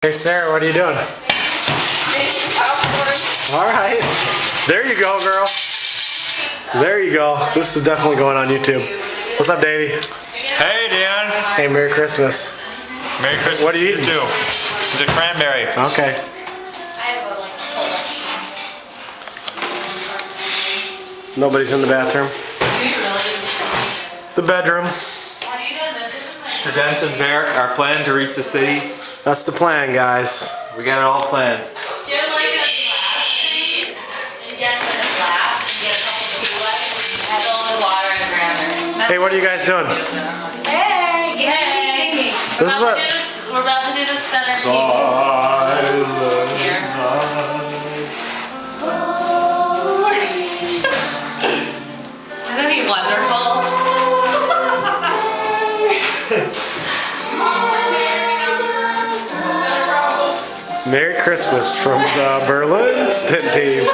Hey Sarah, what are you doing? Making popcorn. Alright. There you go, girl. There you go. This is definitely going on YouTube. What's up, Davey? Hey, Dan. Hey, Merry Christmas. Merry Christmas. What are you eating? Too. It's a cranberry. Okay. Nobody's in the bathroom. The bedroom. Student and Bear are planning to reach the city. That's the plan, guys. We got it all planned. Get like a glass thing and get in a glass and get a couple of tea lights, add a little water and grab it. Hey, what are you guys doing? Hey, hey. We're about to do the center piece. Here. Isn't he wonderful? Merry Christmas from the Berlin STINT team.